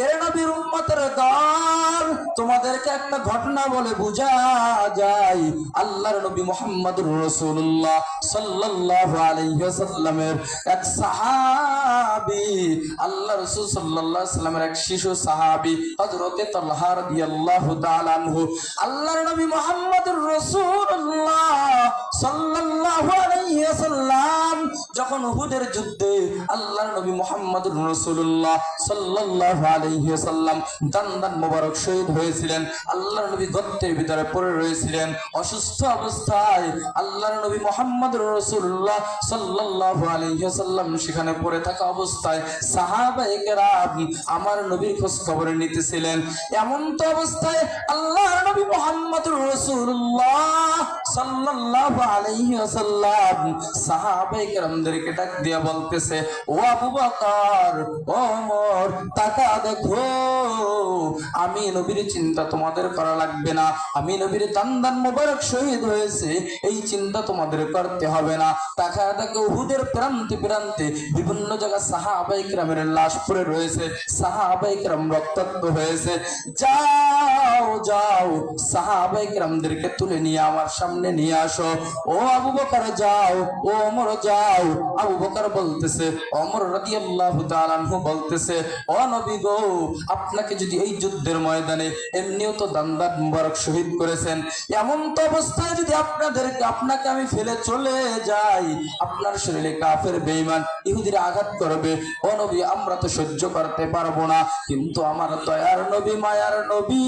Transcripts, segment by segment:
এর নবীর উম্মতের দল, তোমাদেরকে একটা ঘটনা বলে বুঝা যায়। আল্লাহর নবী মুহাম্মদুর রাসূলুল্লাহ সাল্লাল্লাহু আলাইহি ওয়াসাল্লামের এক সাহাবী, আল্লাহ রাসূল সাল্লাল্লাহু আলাইহি ওয়াসাল্লামের এক শিশু সাহাবী হযরতে তালহা রাদিয়াল্লাহু তাআলা আনহু, আল্লাহর নবী মুহাম্মদুর রাসূলুল্লাহ সাল্লাল্লাহু আলাইহি ওয়াসাল্লাম যখন উহুদের যুদ্ধে আল্লাহর নবী মুহাম্মদুর রাসূলুল্লাহ সাল্লাল্লাহু আলাইহি ওয়াসাল্লাম দান মোবারক শহীদ হয়েছিলেন। আল্লাহর নবী গর্তের ভিতরে পড়ে রয়েছিলেন অসুস্থ অবস্থায়। আল্লাহর নবী মুহাম্মদুর রাসূলুল্লাহ সাল্লাল্লাহু আলাইহি ওয়াসাল্লাম সেখানে পড়ে থাকা অবস্থায় সাহাবায়ে কেরাম আমার নবীর খোঁজ খবর নিতেছিলেন। এমন তো অবস্থায় আল্লাহর নবী মুহাম্মদুর রাসূলুল্লাহ সাল্লাল্লাহু আলাইহি ওয়াসাল্লাম সাহাবায়ে কেরামদেরকে ডাক দিয়ে বলতেছে, ও আবু বকর, ও ওমর, তাকা দেখো, আমি নবীর চিন্তা তোমাদের করা লাগবে না। আমি নবীর দান মোবারক শহীদ হয়েছে, এই চিন্তা তোমাদের করতে হবে না। তাকা দেখো, উহুদের প্রান্তে প্রান্তে বিভিন্ন জায়গায় সাহাবায়ে কেরামের লাশ পড়ে রয়েছে, সাহাবায়ে কেরাম রক্তাক্ত হয়েছে। যাও যাও, সাহাবায়ে কেরামদেরকে তুলে নিয়ে আমার সামনে নিয়ে আসো। ও আবু বকর যাও, ও ওমর যাও। আবু বকর বলতেছে, ওমর রাদিয়াল্লাহু তাআলা আনহু বলতেছে, ও নবী গো, আপনাকে যদি এই যুদ্ধের ময়দানে এমনিও তো দান মোবারক শহীদ করেছেন, এমন তো অবস্থায় যদি আপনাকে আমি ফেলে চলে যাই, আপনার শরীরে কাফের বেঈমান ইহুদিরা আঘাত করবে, ও নবী আমরা তো সহ্য করতে পারবো না। কিন্তু আমার দয়ার নবী, মায়ার নবী,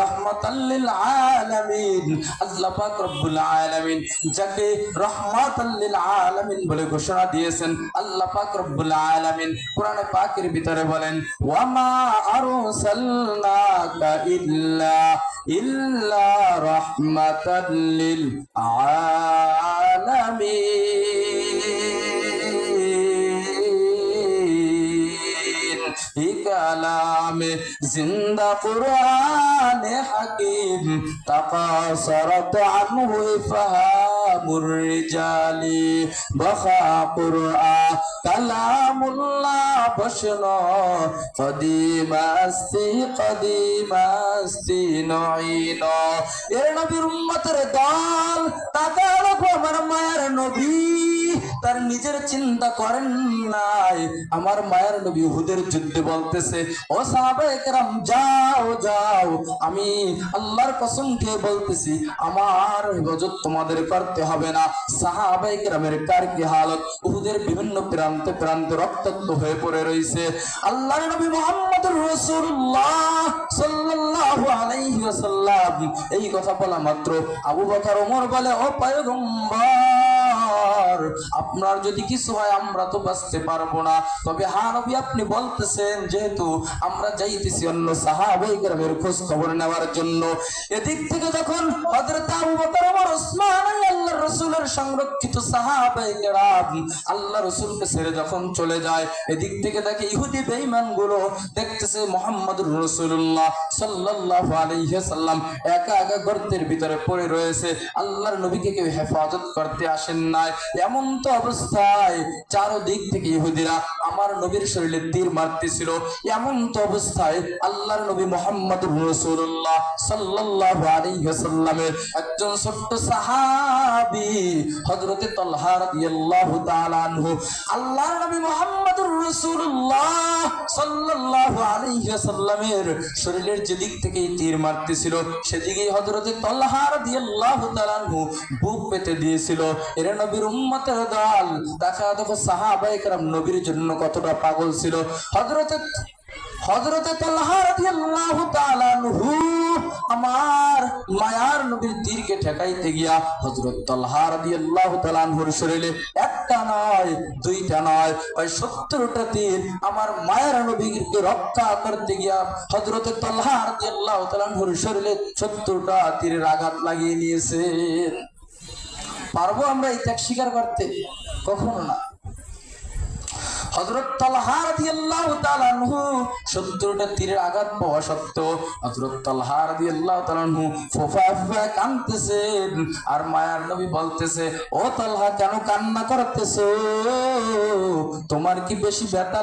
রাহমাতাল লিল আলামিন, আল্লাহ পাক রব্বুল আলামিন যাকে রাহমাতাল লিল আলামিন বলে ঘোষণা দিয়েছেন, আল্লাহ পাক রব্বুল আলামিন কোরআনে পাকের ভিতরে বলেন, ওয়া মা আরসালনাকা ইল্লা রাহমাতাল লিল আলামিন। কালামে জিন্দা কুরআনে হাকিম তাকাসারাত আনহু ইফহামুর রিজালি বাখা কুরআন কালামুল্লাহ বশন কদিমাস্তি নঈন। এর নবীর উম্মতের দল, তাকাও আমার মায়ের নবী তার নিজের চিন্তা করেন নাই। আমার মায়ের নবী উহুদের যুদ্ধে বলতেছে, ও সাহাবায়ে কেরাম যাও যাও, আমি আল্লাহর কসম খেয়ে বলতেছি আমার ইবাদত তোমাদের করতে হবে না। সাহাবায়ে কেরামের কার কি হালত, উহুদের বিভিন্ন প্রান্তে প্রান্তে রক্তাক্ত হয়ে পড়ে রয়েছে। আল্লাহর নবী মুহাম্মদুর রাসূলুল্লাহ সাল্লাল্লাহু আলাইহি ওয়াসাল্লাম এই কথা বলা মাত্র আবু বকর ওমর বলে, ও পয়গম্বর, আপনার যদি কিছু হয় আমরা তো বাঁচতে পারবো না। তবে হ্যাঁ নবী, আপনি বলতেছেন যেহেতু আমরা যাইতেছি অন্য সাহাবায়ে কেরামের খোঁজ খবর নেওয়ার জন্য। এদিক থেকে যখন হযরত আবু বকর ওমর ওসমান আল্লাহর রাসূলের সংরক্ষিত সাহাবায়ে কেরাম আল্লাহর রাসূলকে ছেড়ে যখন চলে যায়, এদিক থেকে দেখে ইহুদি বেঈমান গুলো দেখতেছে মুহাম্মদুর রাসূলুল্লাহ সাল্লাল্লাহু আলাইহি ওয়াসাল্লাম একা একা গর্তের ভিতরে পড়ে রয়েছে। আল্লাহর নবীকে কেউ হেফাজত করতে আসেন নাই। এমন তো অবস্থায় চারদিক থেকে ইহুদিরা আমার নবীর শরীরে তীর মারতেছিল। এমন তো অবস্থায় আল্লাহর নবী মুহাম্মদুর রাসূলুল্লাহ সাল্লাল্লাহু আলাইহি ওয়াসাল্লামের একজন ছোট্ট সাহাবী হযরতে তালহা রাদিয়াল্লাহু তাআলা আনহু আল্লাহর নবী মুহাম্মদুর রাসূলুল্লাহ সাল্লাল্লাহু আলাইহি ওয়াসাল্লামের শরীরের যেদিক থেকে তীর মারতেছিল সেদিকেই হযরতে তালহা রাদিয়াল্লাহু তাআলা আনহু বুক পেতে দিয়েছিল। এর নবীর উম্মতের দল, দেখো সাহাবায়ে কেরাম নবীর জন্য কতটা পাগল ছিল। হযরতে তালহা রাদিয়াল্লাহু তাআলা আনহু আমার মায়ার নবীর তীরকে ঠেকাইতে গিয়া হযরত তালহা রাদিয়াল্লাহু তাআলা আনহুর শরীরে একটা নয় দুইটা নয় 70টা তীর আমার মায়ার নবীকে রক্ষা করতে গিয়া হযরতে তালহা রাদিয়াল্লাহু তাআলা আনহুর শরীরে 70টা তীরের আঘাত লাগিয়ে নিয়েছেন। পারবো আমরা এই ত্যাগ স্বীকার করতে? কখনো না। হযরত তালহা রাদিয়াল্লাহু তাআলা আনহু 70টা তীরের আঘাত পাওয়া সত্ত্বেও হযরত তালহা রাদিয়াল্লাহু তাআলা আনহু ফোফা কাঁদতেছেন। আর মায়ার নবী বলতেছে, ও তালহা কেন কান্না করতেছো? তোমার কি বেশি ব্যথা